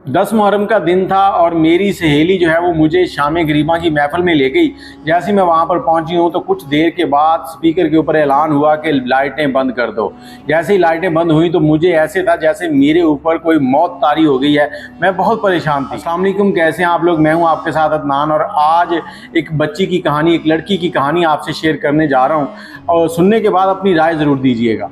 10 मुहर्रम का दिन था और मेरी सहेली जो है वो मुझे शाम गरीबा की महफिल में ले गई। जैसे मैं वहाँ पर पहुँची हूँ तो कुछ देर के बाद स्पीकर के ऊपर ऐलान हुआ कि लाइटें बंद कर दो। जैसे ही लाइटें बंद हुई तो मुझे ऐसे था जैसे मेरे ऊपर कोई मौत तारी हो गई है। मैं बहुत परेशान थी। अस्सलाम वालेकुम, कैसे हैं आप लोग? मैं हूँ आपके साथ अदनान और आज एक बच्ची की कहानी, एक लड़की की कहानी आपसे शेयर करने जा रहा हूँ और सुनने के बाद अपनी राय ज़रूर दीजिएगा।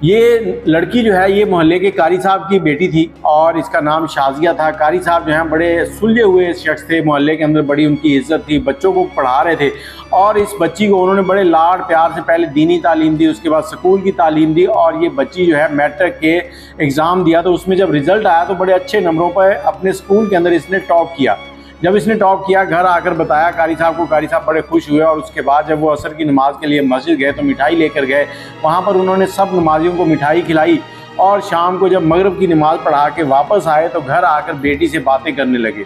ये लड़की जो है ये मोहल्ले के कारी साहब की बेटी थी और इसका नाम शाजिया था। कारी साहब जो हैं बड़े सुलझे हुए शख्स थे, मोहल्ले के अंदर बड़ी उनकी इज्जत थी, बच्चों को पढ़ा रहे थे और इस बच्ची को उन्होंने बड़े लाड प्यार से पहले दीनी तालीम दी, उसके बाद स्कूल की तालीम दी और ये बच्ची जो है मैट्रिक के एग्ज़ाम दिया तो उसमें जब रिज़ल्ट आया तो बड़े अच्छे नंबरों पर अपने स्कूल के अंदर इसने टॉप किया। जब इसने टॉप किया, घर आकर बताया कारी साहब को, कारी साहब बड़े खुश हुए और उसके बाद जब वो असर की नमाज़ के लिए मस्जिद गए तो मिठाई लेकर गए। वहाँ पर उन्होंने सब नमाजियों को मिठाई खिलाई और शाम को जब मगरिब की नमाज़ पढ़ा के वापस आए तो घर आकर बेटी से बातें करने लगे।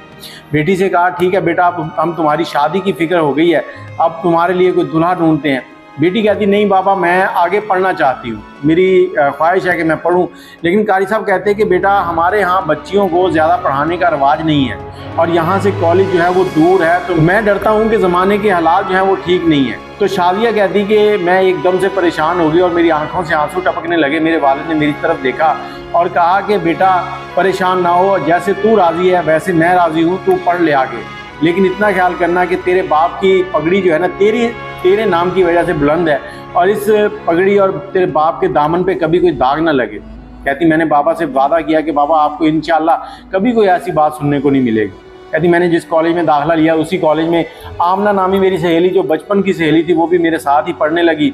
बेटी से कहा, ठीक है बेटा, अब हम तुम्हारी शादी की फ़िक्र हो गई है, अब तुम्हारे लिए कोई दूल्हा ढूंढते हैं। बेटी कहती, नहीं बाबा, मैं आगे पढ़ना चाहती हूँ, मेरी ख्वाहिश है कि मैं पढूं। लेकिन कारी साहब कहते हैं कि बेटा, हमारे यहाँ बच्चियों को ज़्यादा पढ़ाने का रिवाज नहीं है और यहाँ से कॉलेज जो है वो दूर है, तो मैं डरता हूँ कि ज़माने के हालात जो हैं वो ठीक नहीं है। तो शाजिया कहती कि मैं एकदम से परेशान हो गई और मेरी आंखों से आंसू टपकने लगे। मेरे वालिद ने मेरी तरफ देखा और कहा कि बेटा परेशान ना हो, जैसे तू राज़ी है वैसे मैं राज़ी हूँ, तू पढ़ ले आगे, लेकिन इतना ख्याल करना कि तेरे बाप की पगड़ी जो है ना तेरे नाम की वजह से बुलंद है और इस पगड़ी और तेरे बाप के दामन पे कभी कोई दाग ना लगे। कहती, मैंने बाबा से वादा किया कि बाबा आपको इंशाल्लाह कभी कोई ऐसी बात सुनने को नहीं मिलेगी। कहती, मैंने जिस कॉलेज में दाखिला लिया उसी कॉलेज में आमना नामी मेरी सहेली, जो बचपन की सहेली थी, वो भी मेरे साथ ही पढ़ने लगी।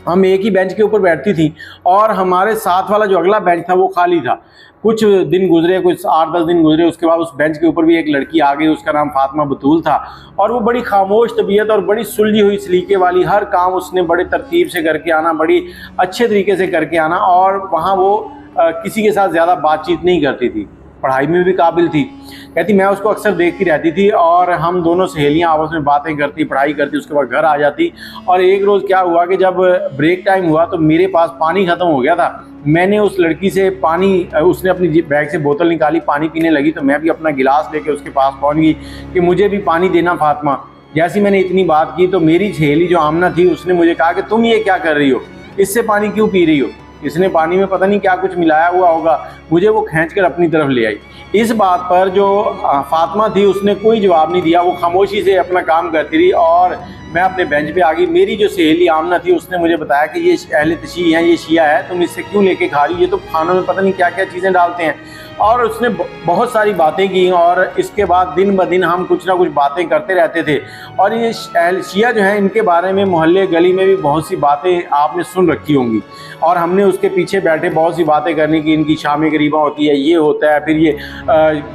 हम एक ही बेंच के ऊपर बैठती थी और हमारे साथ वाला जो अगला बेंच था वो खाली था। कुछ दिन गुजरे, कुछ 8-10 दिन गुजरे, उसके बाद उस बेंच के ऊपर भी एक लड़की आ गई, उसका नाम फातिमा बतूल था और वो बड़ी खामोश तबीयत और बड़ी सुलझी हुई सलीके वाली, हर काम उसने बड़े तरतीब से करके आना, बड़ी अच्छे तरीके से करके आना और वहाँ वो किसी के साथ ज़्यादा बातचीत नहीं करती थी, पढ़ाई में भी काबिल थी। कहती, मैं उसको अक्सर देखती रहती थी और हम दोनों सहेलियां आपस में बातें करती, पढ़ाई करती, उसके बाद घर आ जाती। और एक रोज़ क्या हुआ कि जब ब्रेक टाइम हुआ तो मेरे पास पानी ख़त्म हो गया था। मैंने उस लड़की से पानी, उसने अपनी बैग से बोतल निकाली, पानी पीने लगी तो मैं भी अपना गिलास लेके उसके पास पहुँच गई कि मुझे भी पानी देना फातिमा। जैसी मैंने इतनी बात की तो मेरी सहेली जो आमना थी उसने मुझे कहा कि तुम ये क्या कर रही हो, इससे पानी क्यों पी रही हो, इसने पानी में पता नहीं क्या कुछ मिलाया हुआ होगा। मुझे वो खींचकर अपनी तरफ ले आई। इस बात पर जो फातिमा थी उसने कोई जवाब नहीं दिया, वो खामोशी से अपना काम करती रही और मैं अपने बेंच पे आ गई। मेरी जो सहेली आमना थी उसने मुझे बताया कि ये अहले तशी है, ये शिया है, तुम इससे क्यों लेके खा रही हो, ये तो खानों में पता नहीं क्या क्या चीज़ें डालते हैं। और उसने बहुत सारी बातें की और इसके बाद दिन ब दिन हम कुछ ना कुछ बातें करते रहते थे। और ये अहले शिया जो हैं इनके बारे में मोहल्ले गली में भी बहुत सी बातें आपने सुन रखी होंगी और हमने उसके पीछे बैठे बहुत सी बातें करने की। इनकी शाम गरीबा होती है, ये होता है, फिर ये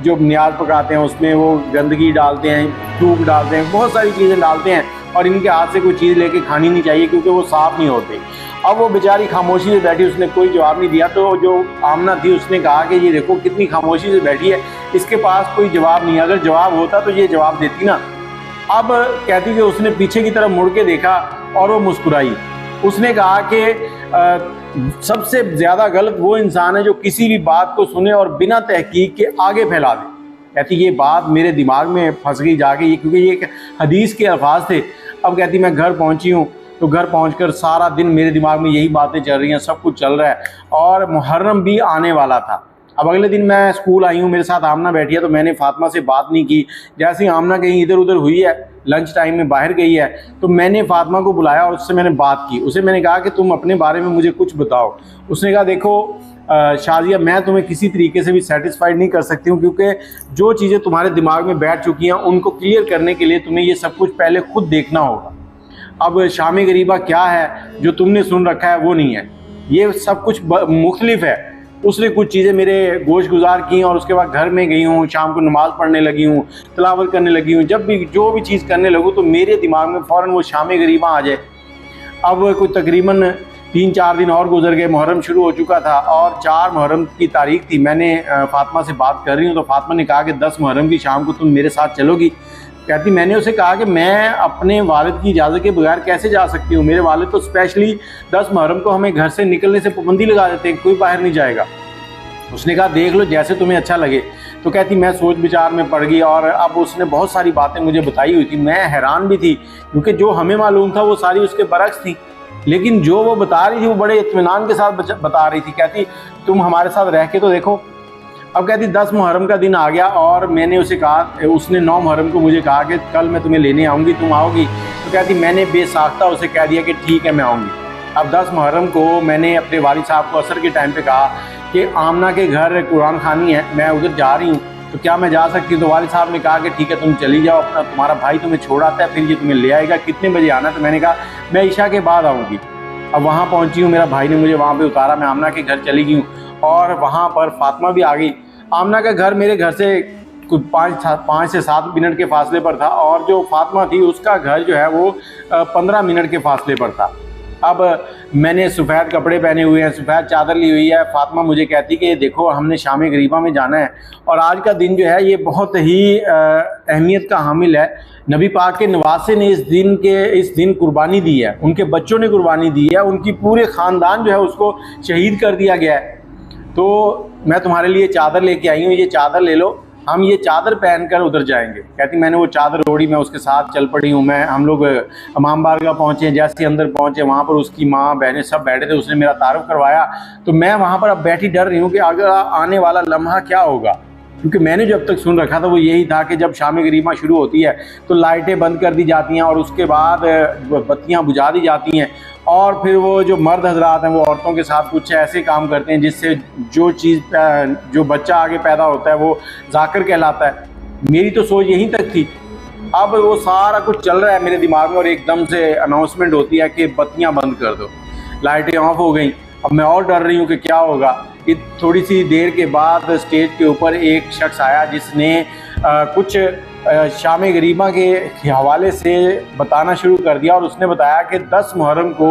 जो नियाज पकाते हैं उसमें वो गंदगी डालते हैं, थूक डालते हैं, बहुत सारी चीज़ें डालते हैं और इनके हाथ से कोई चीज़ लेके खानी नहीं चाहिए क्योंकि वो साफ़ नहीं होते। अब वो बेचारी खामोशी से बैठी, उसने कोई जवाब नहीं दिया। तो जो आमना थी उसने कहा कि ये देखो कितनी खामोशी से बैठी है, इसके पास कोई जवाब नहीं है, अगर जवाब होता तो ये जवाब देती ना। अब कहती कि उसने पीछे की तरफ मुड़ के देखा और वो मुस्कुराई। उसने कहा कि सबसे ज़्यादा गलत वो इंसान है जो किसी भी बात को सुने और बिना तहकीक के आगे फैला दे। कहती ये बात मेरे दिमाग में फंस गई जाके, क्योंकि ये एक हदीस के अल्फाज थे। अब कहती मैं घर पहुंची हूँ तो घर पहुंचकर सारा दिन मेरे दिमाग में यही बातें चल रही हैं, सब कुछ चल रहा है और मुहर्रम भी आने वाला था। अब अगले दिन मैं स्कूल आई हूँ, मेरे साथ आमना बैठी है तो मैंने फातिमा से बात नहीं की। जैसे ही आमना कहीं इधर उधर हुई है, लंच टाइम में बाहर गई है, तो मैंने फातिमा को बुलाया और उससे मैंने बात की। उसे मैंने कहा कि तुम अपने बारे में मुझे कुछ बताओ। उसने कहा, देखो शाजिया, मैं तुम्हें किसी तरीके से भी सेटिस्फाइड नहीं कर सकती हूँ क्योंकि जो चीज़ें तुम्हारे दिमाग में बैठ चुकी हैं उनको क्लियर करने के लिए तुम्हें ये सब कुछ पहले खुद देखना होगा। अब शाम गरीबा क्या है जो तुमने सुन रखा है वो नहीं है, ये सब कुछ मुख्तलिफ है। उसने कुछ चीज़ें मेरे गोश गुजार की और उसके बाद घर में गई हूँ, शाम को नमाज़ पढ़ने लगी हूँ, तिलावत करने लगी हूँ। जब भी जो भी चीज़ करने लगूँ तो मेरे दिमाग में फ़ौरन वो शाम गरीबा आ जाए। अब कोई तकरीबन 3-4 दिन और गुजर गए, मुहर्रम शुरू हो चुका था और 4 मुहर्रम की तारीख थी। मैंने फातिमा से बात कर रही हूँ तो फातिमा ने कहा कि 10 मुहर्रम की शाम को तुम मेरे साथ चलोगी। कहती, मैंने उसे कहा कि मैं अपने वालिद की इजाज़त के बगैर कैसे जा सकती हूँ, मेरे वालिद तो स्पेशली 10 मुहर्रम को हमें घर से निकलने से पाबंदी लगा देते हैं, कोई बाहर नहीं जाएगा। उसने कहा देख लो जैसे तुम्हें अच्छा लगे। तो कहती मैं सोच विचार में पड़ गई और अब उसने बहुत सारी बातें मुझे बताई हुई थी। मैं हैरान भी थी क्योंकि जो हमें मालूम था वो सारी उसके बरक्स थी, लेकिन जो वो बता रही थी वो बड़े इत्मीनान के साथ बता रही थी। कहती तुम हमारे साथ रह के तो देखो। अब कहती 10 मुहर्रम का दिन आ गया और मैंने उसे कहा, उसने 9 मुहर्रम को मुझे कहा कि कल मैं तुम्हें लेने आऊँगी, तुम आओगी? तो कहती मैंने बेसाख्ता उसे कह दिया कि ठीक है मैं आऊँगी। अब 10 मुहर्रम को मैंने अपने वालिद साहब को असर के टाइम पे कहा कि आमना के घर कुरान खानी है, मैं उधर जा रही हूँ, तो क्या मैं जा सकती हूँ? तो वालिद साहब ने कहा कि ठीक है तुम चली जाओ, अपना तुम्हारा भाई तुम्हें छोड़ आता है, फिर ये तुम्हें ले आएगा, कितने बजे आना? तो मैंने कहा मैं इशा के बाद आऊँगी। अब वहाँ पहुँची हूँ, मेरा भाई ने मुझे वहाँ पर उतारा, मैं आमना के घर चली गई हूँ और वहाँ पर फातिमा भी आ गई। आमना का घर मेरे घर से कुछ 5 से 7 मिनट के फासले पर था और जो फातिमा थी उसका घर जो है वो 15 मिनट के फासले पर था। अब मैंने सफ़ेद कपड़े पहने हुए हैं, सफ़ेद चादर ली हुई है। फातिमा मुझे कहती कि देखो हमने शाम गरीबा में जाना है और आज का दिन जो है ये बहुत ही अहमियत का हामिल है। नबी पाक के नवासे ने इस दिन कुर्बानी दी है, उनके बच्चों ने कुर्बानी दी है, उनकी पूरे ख़ानदान जो है उसको शहीद कर दिया गया है। तो मैं तुम्हारे लिए चादर लेके आई हूँ, ये चादर ले लो, हम ये चादर पहनकर उधर जाएंगे। कहती मैंने वो चादर ओढ़ी, मैं उसके साथ चल पड़ी हूँ। हम लोग इमाम बारगाह पहुँचे, जैसे अंदर पहुँचे वहाँ पर उसकी माँ बहनें सब बैठे थे, उसने मेरा तारुफ करवाया। तो मैं वहाँ पर अब बैठी डर रही हूँ कि अगर आने वाला लम्हा क्या होगा, क्योंकि मैंने जो अब तक सुन रखा था वो यही था कि जब शाम गरीबा शुरू होती है तो लाइटें बंद कर दी जाती हैं और उसके बाद बत्तियाँ बुझा दी जाती हैं और फिर वो जो मर्द हजरात हैं वो औरतों के साथ कुछ ऐसे काम करते हैं जिससे जो बच्चा आगे पैदा होता है वो जाकर कहलाता है। मेरी तो सोच यहीं तक थी। अब वो सारा कुछ चल रहा है मेरे दिमाग में और एकदम से अनाउंसमेंट होती है कि बत्तियाँ बंद कर दो, लाइटें ऑफ हो गई। अब मैं और डर रही हूँ कि क्या होगा। कि थोड़ी सी देर के बाद स्टेज के ऊपर एक शख्स आया जिसने कुछ शाम गरीबा के हवाले से बताना शुरू कर दिया और उसने बताया कि 10 मुहर्रम को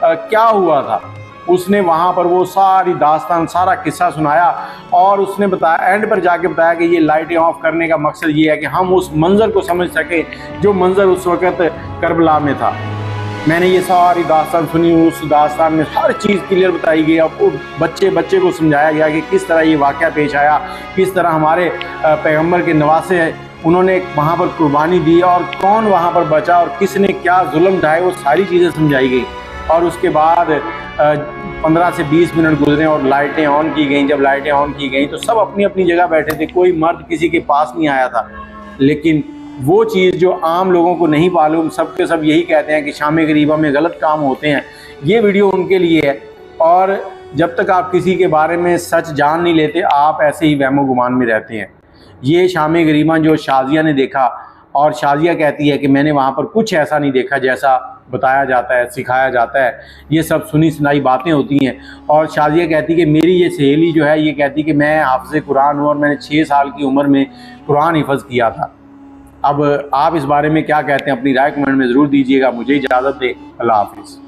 क्या हुआ था। उसने वहाँ पर वो सारी दास्तान, सारा किस्सा सुनाया और उसने बताया, एंड पर जाके बताया कि ये लाइटें ऑफ करने का मकसद ये है कि हम उस मंज़र को समझ सकें जो मंज़र उस वक़्त करबला में था। मैंने ये सारी दास्तान सुनी, उस दास्तान में हर चीज़ क्लियर बताई गई। अब बच्चे को समझाया गया कि किस तरह ये वाक़या पेश आया, किस तरह हमारे पैगम्बर के नवासे उन्होंने वहाँ पर कुर्बानी दी और कौन वहाँ पर बचा और किसने क्या जुल्म ढाए, वो सारी चीज़ें समझाई गई। और उसके बाद 15 से 20 मिनट गुजरे और लाइटें ऑन की गई। जब लाइटें ऑन की गई तो सब अपनी अपनी जगह बैठे थे, कोई मर्द किसी के पास नहीं आया था। लेकिन वो चीज़ जो आम लोगों को नहीं मालूम, सब के सब यही कहते हैं कि शाम गरीबा में गलत काम होते हैं, ये वीडियो उनके लिए है। और जब तक आप किसी के बारे में सच जान नहीं लेते आप ऐसे ही वहमो गुमान में रहते हैं। ये शाम गरीबा जो शाजिया ने देखा और शाजिया कहती है कि मैंने वहाँ पर कुछ ऐसा नहीं देखा जैसा बताया जाता है, सिखाया जाता है, ये सब सुनी सुनाई बातें होती हैं। और शाजिया कहती कि मेरी ये सहेली जो है ये कहती कि मैं हाफ़िज़ कुरान हूँ और मैंने 6 साल की उम्र में कुरान हिफ़्ज़ किया था। अब आप इस बारे में क्या कहते हैं, अपनी राय कमेंट में ज़रूर दीजिएगा। मुझे इजाज़त दें, अल्लाह हाफ़िज़।